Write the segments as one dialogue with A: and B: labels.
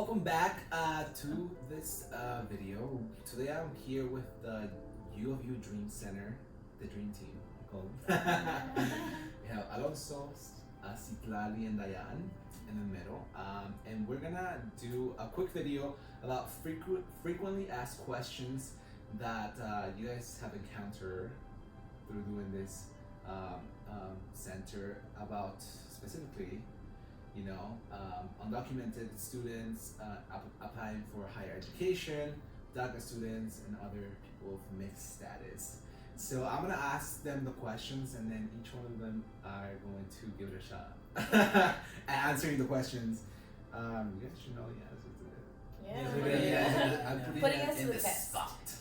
A: welcome back to this video. Today I'm here with the UofU Dream Center, the Dream Team. I call them. We have Alonso, Citlali, and Dayan in the middle. And we're gonna do a quick video about frequently asked questions that you guys have encountered through doing this center about specifically undocumented students applying for higher education, DACA students, and other people with mixed status. So I'm gonna ask them the questions, and then each one of them are going to give it a shot at answering the questions. You guys should know the answers to it.
B: Yeah.
A: I'm putting
B: Putting
A: it
B: us
A: in
B: to
A: the
B: the test.
A: spot.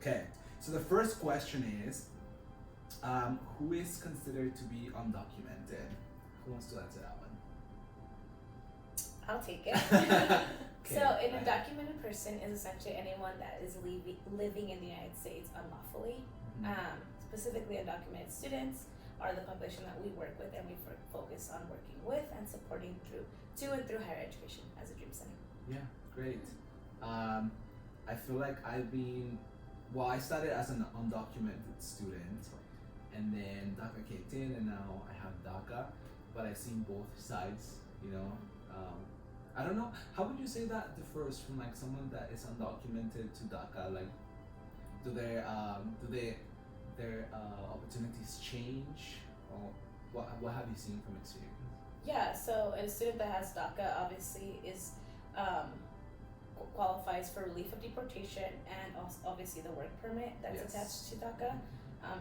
A: Okay, so the first question is, who is considered to be undocumented? Who wants to answer that one?
B: I'll take it.
A: Okay,
B: So, an
A: right.
B: undocumented person is essentially anyone that is living in the United States unlawfully. Specifically, undocumented students are the population that we work with and we focus on working with and supporting to and through higher education as a Dream Center.
A: Yeah, great. I feel like I started as an undocumented student, and then DACA kicked in, and now I have DACA, but I've seen both sides, I don't know, how would you say that differs from like someone that is undocumented to DACA? Like, do their opportunities change, or what have you seen from experience?
B: Yeah, so a student that has DACA obviously is qualifies for relief of deportation and also obviously the work permit that's
A: Yes.
B: attached to DACA.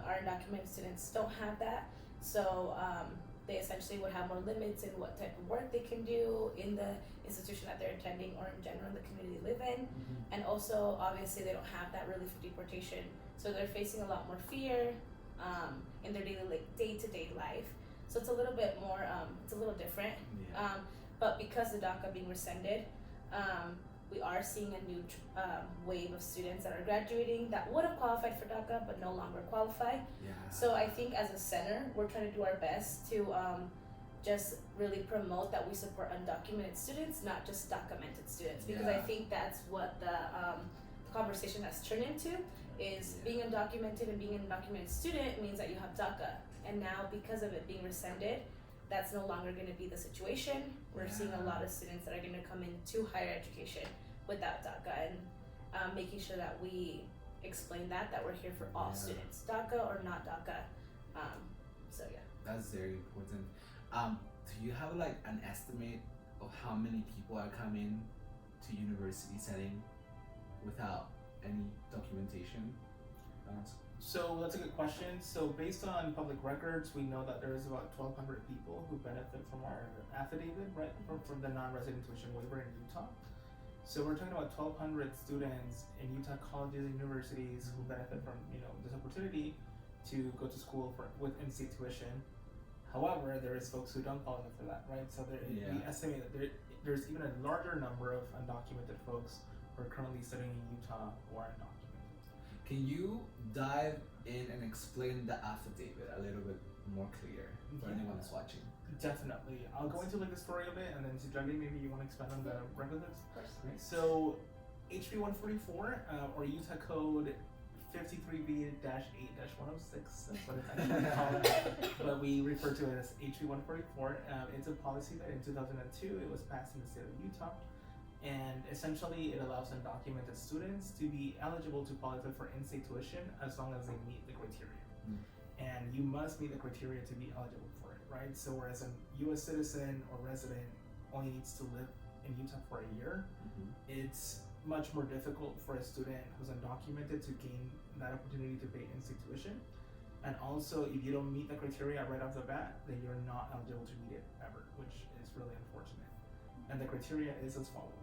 B: Our undocumented students don't have that, so they essentially would have more limits in what type of work they can do in the institution that they're attending or in general in the community they live in. And also, obviously, they don't have that relief of deportation, so they're facing a lot more fear in their day-to-day life. So it's a little bit more, it's a little different.
A: Yeah.
B: But because the DACA being rescinded, we are seeing a new wave of students that are graduating that would have qualified for DACA but no longer qualify.
A: Yeah.
B: So I think as a center, we're trying to do our best to just really promote that we support undocumented students, not just documented students, because I
A: Yeah.
B: think that's what the conversation has turned into, is
A: Yeah.
B: being undocumented and being an undocumented student means that you have DACA. And now because of it being rescinded, that's no longer going to be the situation. We're seeing a lot of students that are going to come into higher education without DACA, and making sure that we explain that we're here for all
A: Yeah.
B: students, DACA or not DACA. So yeah.
A: That's very important. Do you have like an estimate of how many people are coming to university setting without any documentation?
C: So that's a good question. So based on public records, we know that there is about 1,200 people who benefit from our affidavit, right, from the non-resident tuition waiver in Utah. So we're talking about 1,200 students in Utah colleges and universities who benefit from this opportunity to go to school with in-state tuition. However, there is folks who don't qualify for that, right? So we estimate that there's even a larger number of undocumented folks who are currently studying in Utah who are undocumented.
A: Can you dive in and explain the affidavit a little bit more clear for anyone who's watching?
C: Definitely. I'll go into like the story of it, and then Sijali, maybe you want to expand on the regulatives.
B: Of course.
A: Great.
C: So, HB 144 or Utah Code 53B-8-106. That's what it's actually called, but we refer to it as HB 144. It's a policy that in 2002 it was passed in the state of Utah. And essentially, it allows undocumented students to be eligible to qualify for in-state tuition as long as they meet the criteria. And you must meet the criteria to be eligible for it, right? So whereas a U.S. citizen or resident only needs to live in Utah for a year, it's much more difficult for a student who's undocumented to gain that opportunity to pay in-state tuition. And also, if you don't meet the criteria right off the bat, then you're not eligible to meet it ever, which is really unfortunate. And the criteria is as follows.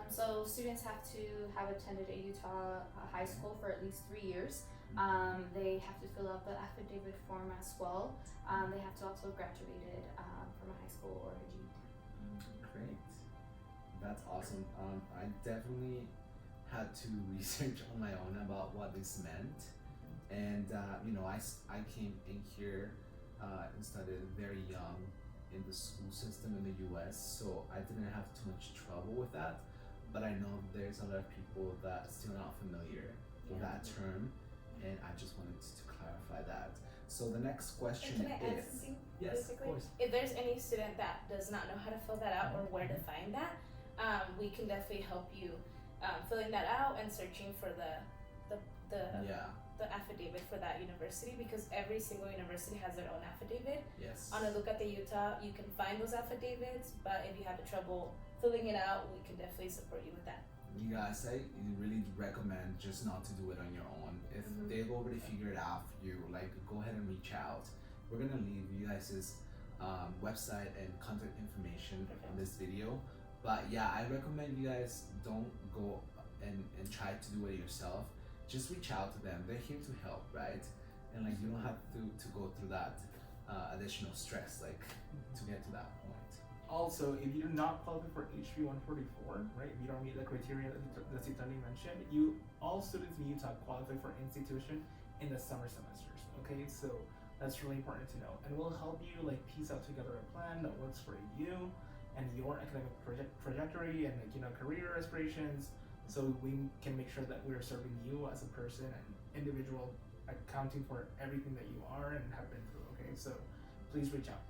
D: So students have to have attended a Utah high school for at least 3 years. They have to fill out the affidavit form as well. They have to also graduated from a high school or a GED.
A: Great. That's awesome. I definitely had to research on my own about what this meant. And I came in here and started very young in the school system in the US, so I didn't have too much trouble with that. But I know there's a lot of people that are still not familiar with that term, and I just wanted to clarify that. So the next question
B: And can I add
A: is,
B: something
A: yes,
B: basically?
A: of course.
B: If there's any student that does not know how to fill that out or where to find that, we can definitely help you filling that out and searching for the
A: Yeah.
B: the affidavit for that university, because every single university has their own affidavit.
A: Yes.
B: On a look at the Utah, you can find those affidavits, but if you have trouble filling it out, we can definitely support you with that.
A: You guys, I really recommend just not to do it on your own. If they've already figured it out for you, like, go ahead and reach out. We're gonna leave you guys' website and contact information on this video. But yeah, I recommend you guys don't go and try to do it yourself. Just reach out to them. They're here to help, right? And like, you don't have to go through that additional stress, like, to get to that point.
C: Also, if you do not qualify for HB 144, right, if you don't meet the criteria that Citani mentioned, all students in Utah qualify for institution in the summer semesters, okay? So that's really important to know. And we'll help you like piece out together a plan that works for you and your academic trajectory and career aspirations, so we can make sure that we're serving you as a person and individual, accounting for everything that you are and have been through, okay? So please reach out.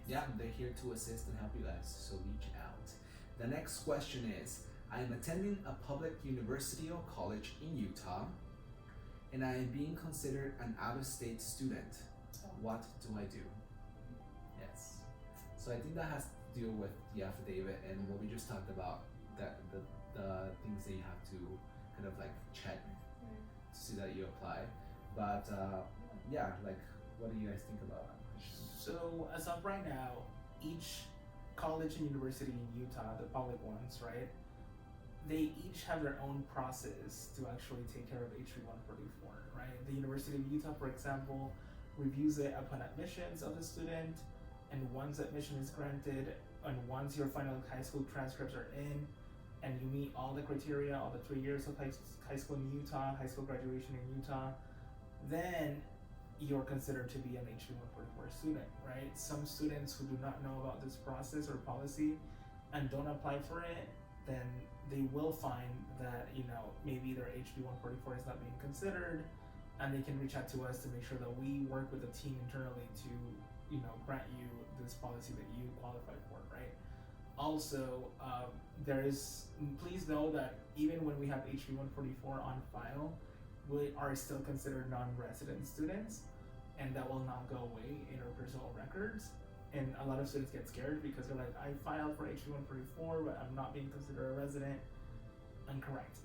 A: Yeah, they're here to assist and help you guys, so reach out. The next question is, I am attending a public university or college in Utah, and I am being considered an out-of-state student. What do I do? Yes. So I think that has to deal with the affidavit and what we just talked about, that the things that you have to kind of like check to see that you apply. But yeah, like, what do you guys think about that question?
C: So as of right now, each college and university in Utah, the public ones, right, they each have their own process to actually take care of HB 144, right? The University of Utah, for example, reviews it upon admissions of the student, and once admission is granted, and once your final high school transcripts are in, and you meet all the criteria, all the 3 years of high school in Utah, high school graduation in Utah, then you're considered to be an HB 144 student, right? Some students who do not know about this process or policy and don't apply for it, then they will find that, maybe their HB 144 is not being considered, and they can reach out to us to make sure that we work with the team internally to, grant you this policy that you qualify for, right? Also, please know that even when we have HB 144 on file, we are still considered non-resident students, and that will not go away in our personal records. And a lot of students get scared because they're like, I filed for HB 144, but I'm not being considered a resident. Incorrect.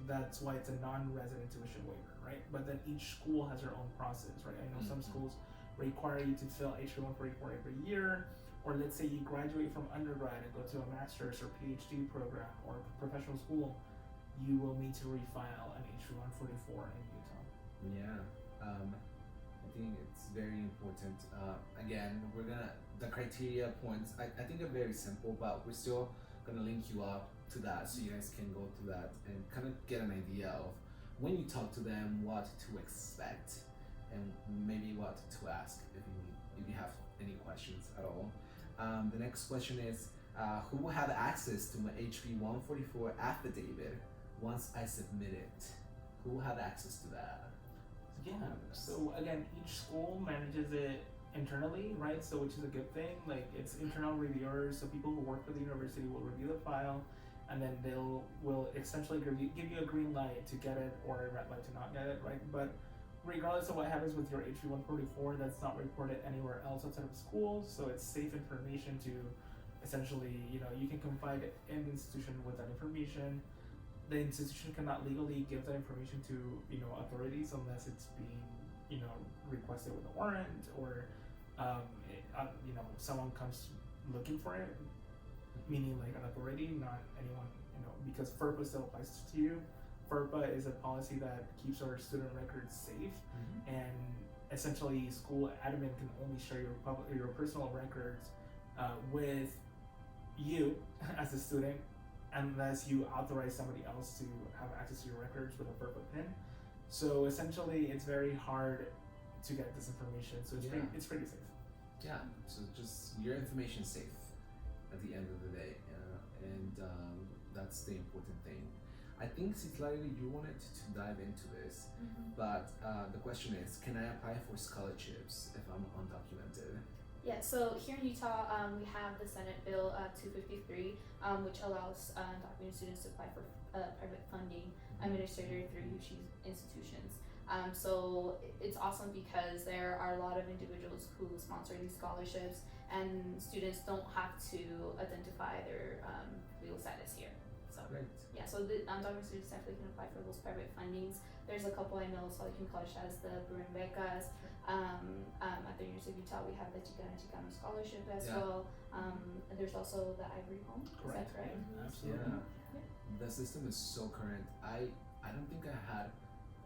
C: That's why it's a non-resident tuition waiver, right? But then each school has their own process, right? I know some schools require you to fill HB 144 every year, or let's say you graduate from undergrad and go to a master's or PhD program or professional school, you will need to refile an HB 144 in Utah.
A: Yeah, I think it's very important. Again, the criteria points, I think are very simple, but we're still gonna link you up to that so you guys can go through that and kind of get an idea of when you talk to them what to expect and maybe what to ask if you have any questions at all. The next question is, who will have access to my HB 144 affidavit once I submit it? Who will have access to that?
C: Yeah, so again, each school manages it internally, right? So which is a good thing. Like, it's internal reviewers, so people who work for the university will review the file, and then will essentially give you a green light to get it or a red light to not get it, right? But regardless of what happens with your HB 144, that's not reported anywhere else outside of school, so it's safe information to essentially, you can confide in the institution with that information. The institution cannot legally give that information to, authorities unless it's being, requested with a warrant or, someone comes looking for it, meaning like an authority, not anyone, because FERPA still applies to you. FERPA is a policy that keeps our student records safe, and essentially school admin can only share your personal records with you as a student unless you authorize somebody else to have access to your records with a FERPA PIN. So essentially, it's very hard to get this information. So it's pretty safe.
A: Yeah, so just your information is safe at the end of the day, and that's the important thing. I think, Citlali, you wanted to dive into this, but the question is, can I apply for scholarships if I'm undocumented?
D: Yeah, so here in Utah, we have the Senate Bill 253, which allows undocumented students to apply for private funding administered through UofU institutions. So it's awesome because there are a lot of individuals who sponsor these scholarships, and students don't have to identify their legal status here. So
A: Great.
D: yeah, so the undocumented students definitely can apply for those private fundings. There's a couple I know, so Community College has the Bruin Becas. At the University of Utah, we have the Chicana Chicano Scholarship as well. And there's also the Ivory Home. Is that correct?
C: Absolutely.
A: Yeah. The system is so current. I don't think I had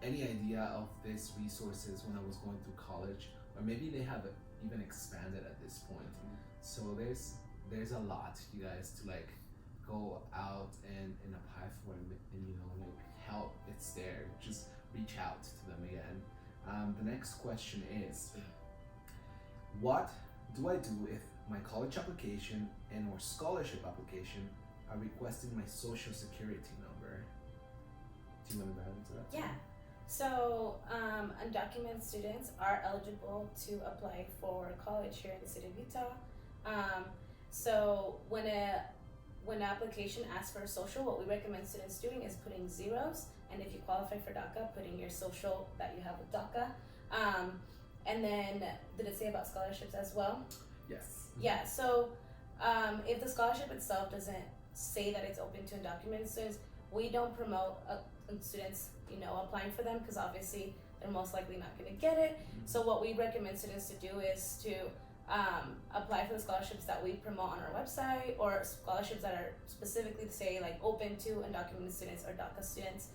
A: any idea of these resources when I was going through college, or maybe they have even expanded at this point. So there's a lot, you guys, to like go out and apply for, and you know, like help. It's there. Just reach out to them again. The next question is, what do I do if my college application and or scholarship application are requesting my social security number? Do you want to dive into that?
B: Yeah. So undocumented students are eligible to apply for college here in the city of Utah. So when an application asks for a social, what we recommend students doing is putting zeros, and if you qualify for DACA, putting your social that you have with DACA. And then, did it say about scholarships as well?
A: Yes.
B: Yeah, so if the scholarship itself doesn't say that it's open to undocumented students, we don't promote students, you know, applying for them, because obviously they're most likely not going to get it. So what we recommend students to do is to apply for the scholarships that we promote on our website, or scholarships that are specifically say like open to undocumented students or DACA students.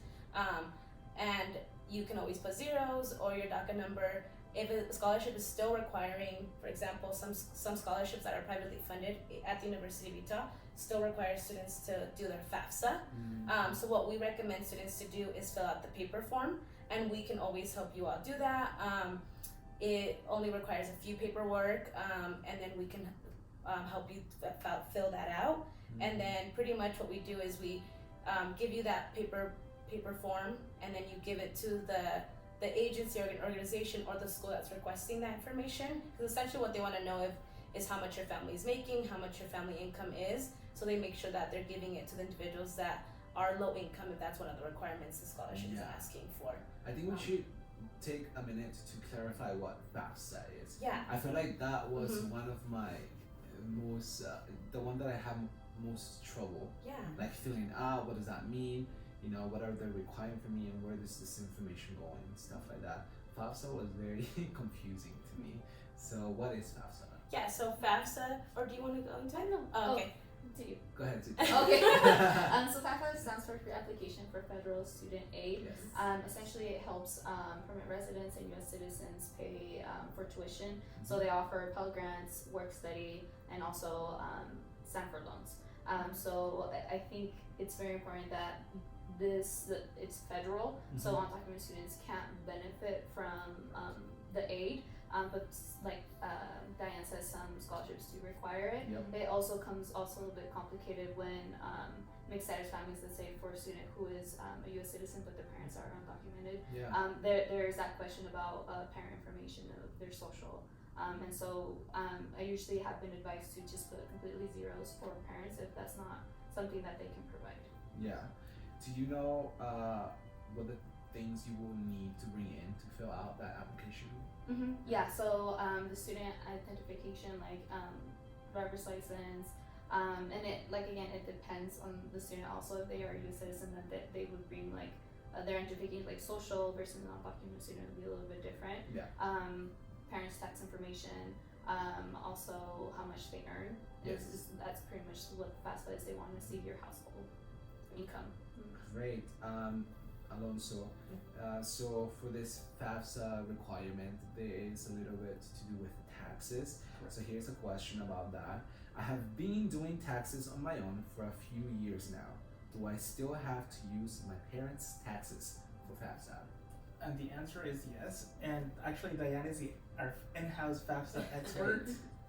B: And you can always put zeros or your DACA number. If a scholarship is still requiring, for example, some scholarships that are privately funded at the University of Utah still require students to do their FAFSA. So what we recommend students to do is fill out the paper form, and we can always help you all do that. It only requires a few paperwork, and then we can help you fill that out. And then pretty much what we do is we give you that paper form, and then you give it to the agency or organization or the school that's requesting that information, because essentially what they want to know is how much your family is making, how much your family income is, so they make sure that they're giving it to the individuals that are low income, if that's one of the requirements the scholarship is asking for.
A: I think we should take a minute to clarify what FAFSA is.
B: Yeah.
A: I feel like that was one of my most, the one that I have most trouble, like filling out. What does that mean? You know, what are they requiring from me, and where does this information go, and stuff like that. FAFSA was very confusing to me. So what is FAFSA?
B: Yeah, so FAFSA, or do you want to go into it? Oh, okay.
D: Do you?
A: Go ahead.
D: Okay. So FAFSA stands for Application for Federal Student Aid.
A: Yes.
D: Essentially, it helps permanent residents and U.S. citizens pay for tuition. So they offer Pell Grants, work study, and also Sanford loans. So I think it's very important that it's federal, so undocumented students can't benefit from the aid, but like Diane says, some scholarships do require it. It also comes a little bit complicated when mixed status families, let's say for a student who is a U.S. citizen but their parents are undocumented, there's that question about parent information of their social. And so I usually have been advised to just put completely zeros for parents if that's not something that they can provide.
A: Yeah. Do you know what the things you will need to bring in to fill out that application?
D: Yeah, so the student identification, like driver's license, and it, like, again, it depends on the student also. If they are a U.S. citizen, then they would bring like their identification, like social versus non-documented student would be a little bit different. Parents' tax information, also how much they earn. That's pretty much what FAFSA is. They want to see your household income.
A: Great. Alonso, so for this FAFSA requirement, there is a little bit to do with taxes. So here's a question about that. I have been doing taxes on my own for a few years now. Do I still have to use my parents' taxes for FAFSA?
C: And the answer is yes. And actually, Diane is the our in-house FAFSA expert.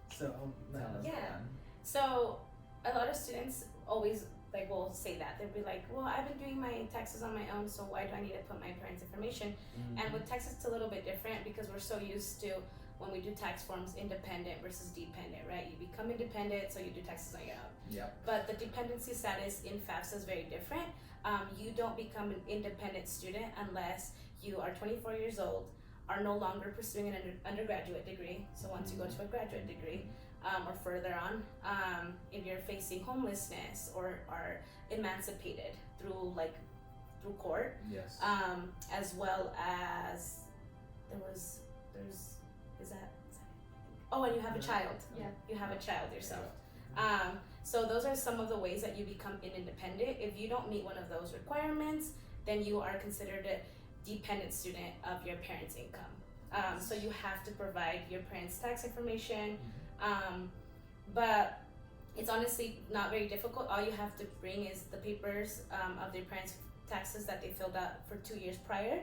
C: So
A: Tell us
B: Yeah.
A: that.
B: So a lot of students always like will say that they'll be like, well, I've been doing my taxes on my own, so why do I need to put my parents' information? And with taxes, it's a little bit different because we're so used to when we do tax forms, independent versus dependent, right? You become independent, so you do taxes on your own.
A: Yep.
B: But the dependency status in FAFSA is very different. You don't become an independent student unless you are 24 years old, are no longer pursuing an undergraduate degree. So once you go to a graduate degree, or further on, if you're facing homelessness or are emancipated through court,
A: Yes.
B: as well as there's is that it? Oh, and you have a child.
D: Yeah.
B: You have a child yourself. So those are some of the ways that you become independent. If you don't meet one of those requirements, then you are considered a dependent student of your parents' income. So you have to provide your parents' tax information, but it's honestly not very difficult. All you have to bring is the papers of their parents' taxes that they filled out for 2 years prior.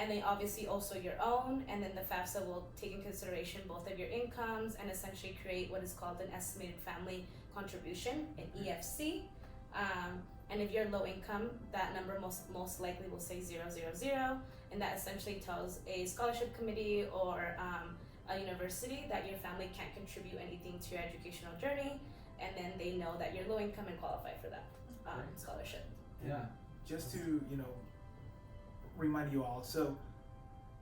B: And then obviously also your own, and then the FAFSA will take in consideration both of your incomes and essentially create what is called an estimated family contribution, an EFC. And if you're low income, that number most likely will say 000, and that essentially tells a scholarship committee or a university that your family can't contribute anything to your educational journey, and then they know that you're low income and qualify for that scholarship.
A: Yeah.
C: Just to remind you all, so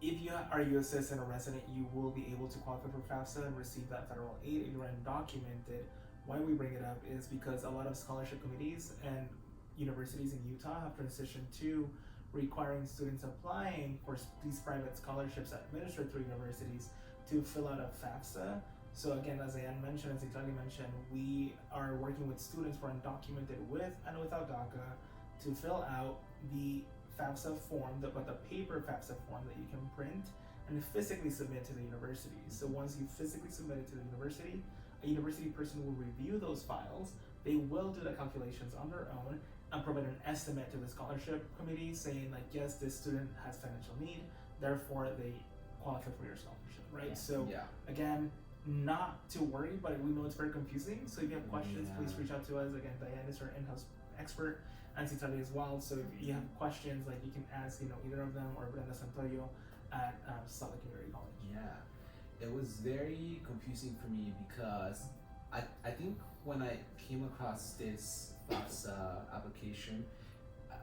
C: if you are a U.S. citizen or resident, you will be able to qualify for FAFSA and receive that federal aid if you're undocumented. Why we bring it up is because a lot of scholarship committees and universities in Utah have transitioned to requiring students applying for these private scholarships administered through universities to fill out a FAFSA. So again, as Ann mentioned, as Italy mentioned, we are working with students who are undocumented with and without DACA to fill out the FAFSA form, but the paper FAFSA form that you can print and physically submit to the university. So once you physically submit it to the university, a university person will review those files. They will do the calculations on their own and provide an estimate to the scholarship committee saying like, yes, this student has financial need, therefore they qualify for your scholarship, right?
B: Yeah.
C: So
A: Yeah.
C: again, not to worry, but we know it's very confusing. So if you have questions,
A: Yeah.
C: please reach out to us. Again, Diane is our in-house expert, and Citali as well. So if you have questions, like you can ask, either of them or Brenda Santoyo at Salt Lake Community College.
A: Yeah, it was very confusing for me because I think when I came across this FAFSA application,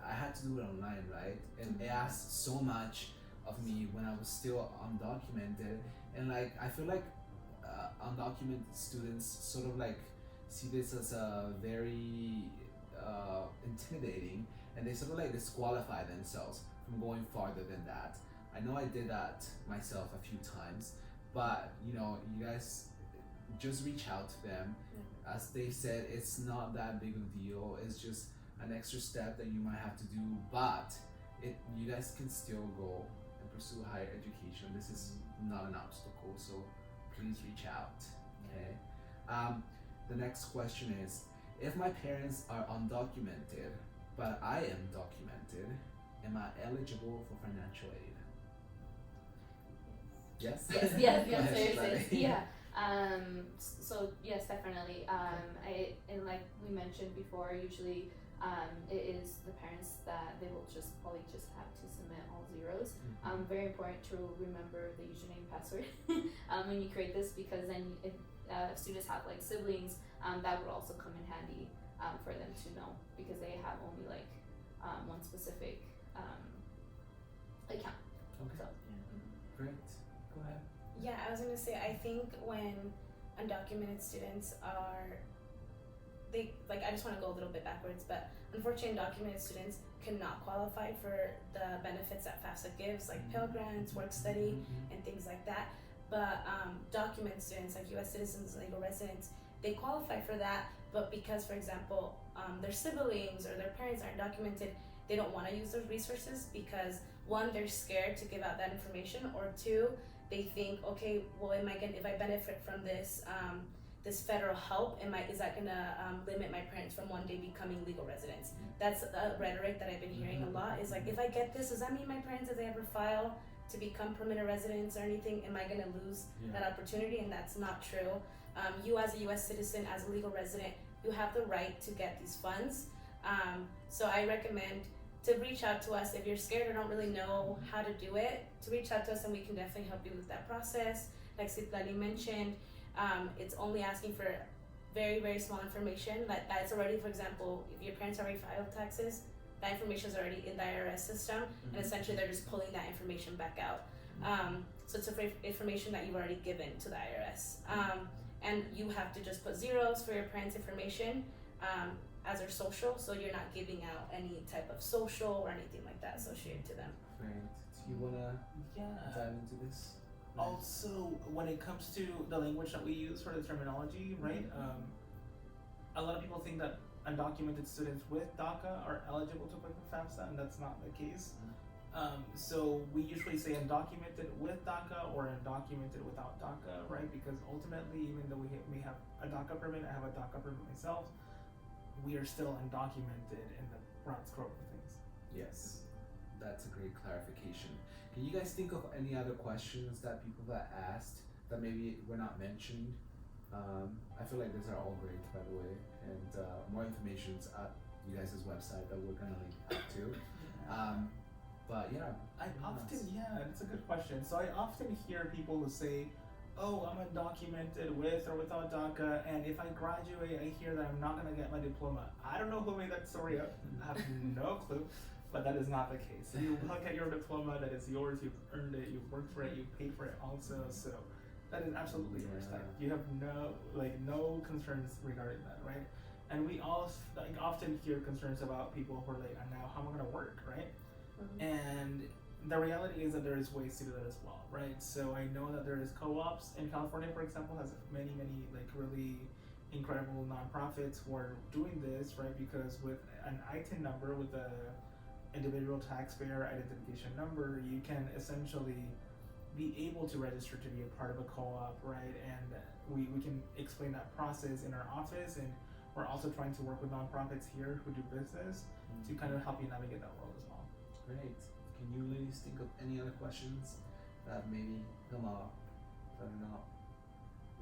A: I had to do it online, right? And it asked so much of me when I was still undocumented, and I feel like undocumented students sort of like see this as a very intimidating, and they sort of like disqualify themselves from going farther than that. I know I did that myself a few times, but you guys just reach out to them. As they said, it's not that big of a deal. It's just an extra step that you might have to do, but you guys can still go and pursue higher education. This is not an obstacle, so please reach out. Okay. The next question is, if my parents are undocumented, but I am documented, am I eligible for financial aid? Yes?
D: Yes, the
A: Go ahead,
D: answer is
A: Shivani.
D: yeah. So yes, definitely. And like we mentioned before, usually it is the parents that they will probably just have to submit all zeros. Very important to remember the username and password when you create this, because then if students have like siblings, that would also come in handy for them to know, because they have only like one specific account.
A: Okay.
D: So,
A: Great. Go ahead.
B: Yeah, I was gonna say, I think when undocumented students I just wanna go a little bit backwards, but unfortunately undocumented students cannot qualify for the benefits that FAFSA gives, like Pell Grants, work study, and things like that. But documented students, like US citizens, legal residents, they qualify for that, but because, for example, their siblings or their parents aren't documented, they don't wanna use those resources because, one, they're scared to give out that information, or two, they think, okay, well, if I benefit from this this federal help, is that gonna limit my parents from one day becoming legal residents? That's a rhetoric that I've been hearing a lot, is like, if I get this, does that mean my parents, if they ever file to become permanent residents or anything, am I gonna lose that opportunity? And that's not true. You as a US citizen, as a legal resident, you have the right to get these funds. So I recommend to reach out to us if you're scared or don't really know how to do it, to reach out to us and we can definitely help you with that process. Like Citlali mentioned, it's only asking for very, very small information. That's already, for example, if your parents already filed taxes, that information is already in the IRS system, and essentially they're just pulling that information back out. So it's information that you've already given to the IRS. And you have to just put zeros for your parents' information as their social, so you're not giving out any type of social or anything like that associated to them.
A: Right. Do you wanna dive into this?
C: Also, when it comes to the language that we use for the terminology, right? A lot of people think that undocumented students with DACA are eligible to apply for FAFSA, and that's not the case. So we usually say undocumented with DACA or undocumented without DACA, right? Because ultimately, even though we have a DACA permit, I have a DACA permit myself, we are still undocumented in the broad scope of things.
A: Yes, that's a great clarification. Can you guys think of any other questions that people that asked that maybe were not mentioned? I feel like these are all great, by the way, and more information's at you guys' website that we're gonna link up to. But yeah,
C: it's a good question. So I often hear people who say, oh, I'm undocumented with or without DACA, and if I graduate, I hear that I'm not gonna get my diploma. I don't know who made that story up. I have no clue, but that is not the case. You will get your diploma, that is yours, you've earned it, you've worked for it, you paid for it also, so that is absolutely yours. Like, you have no concerns regarding that, right? And we all often hear concerns about people who are like, now how am I gonna work, right? And the reality is that there is ways to do that as well, right? So I know that there is co-ops in California, for example, has many like really incredible nonprofits who are doing this, right? Because with an ITIN number, with the individual taxpayer identification number, you can essentially be able to register to be a part of a co-op, right? And we can explain that process in our office, and we're also trying to work with nonprofits here who do business to kind of help you navigate that world as well.
A: Great. Can you ladies think of any other questions that maybe come up that are not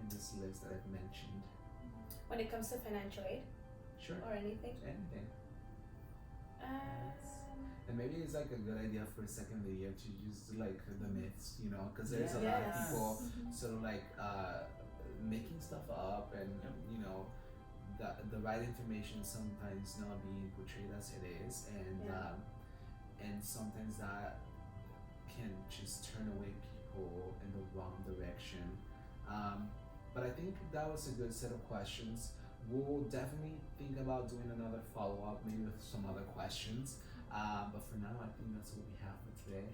A: in this list that I've mentioned?
B: When it comes to financial aid
A: Sure.
B: or anything?
A: Anything. And maybe it's like a good idea for a second video to use like the myths, you know, because there's a lot of people sort of like making stuff up, and you know, the right information sometimes not being portrayed as it is, and sometimes that can just turn away people in the wrong direction. But I think that was a good set of questions. We'll definitely think about doing another follow-up, maybe with some other questions. But for now, I think that's what we have for today.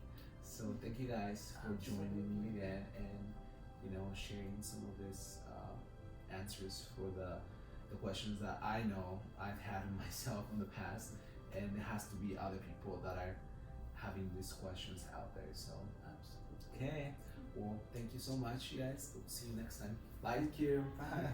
A: So thank you guys for joining me again, and you know, sharing some of this answers for the questions that I know I've had myself in the past, and it has to be other people that are having these questions out there. So okay, well, thank you so much, you guys. We'll see you next time. Bye.
C: Thank you. Bye.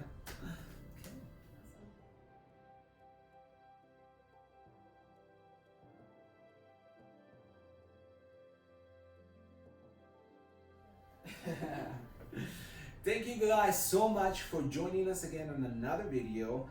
A: Thank you guys so much for joining us again on another video.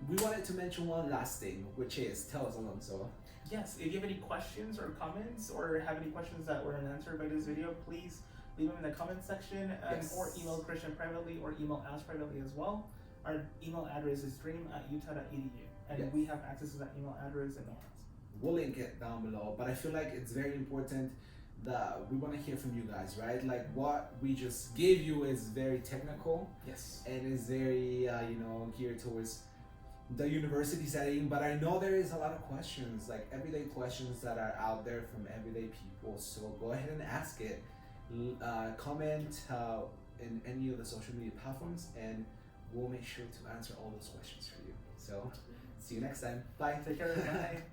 A: We wanted to mention one last thing, which is, tell us, Alonso.
C: Yes, if you have any questions or comments, or have any questions that were unanswered by this video, please leave them in the comment section, or email Christian privately, or email us privately as well. Our email address is dream@utah.edu, and we have access to that email address and all else.
A: We'll link it down below, but I feel like it's very important that we want to hear from you guys, right? Like what we just gave you is very technical, and is very you know, geared towards the university setting, but I know there is a lot of questions, like everyday questions that are out there from everyday people, so go ahead and ask it. Comment in any of the social media platforms, and we'll make sure to answer all those questions for you. So see you next time. Bye.
C: Take care. Bye.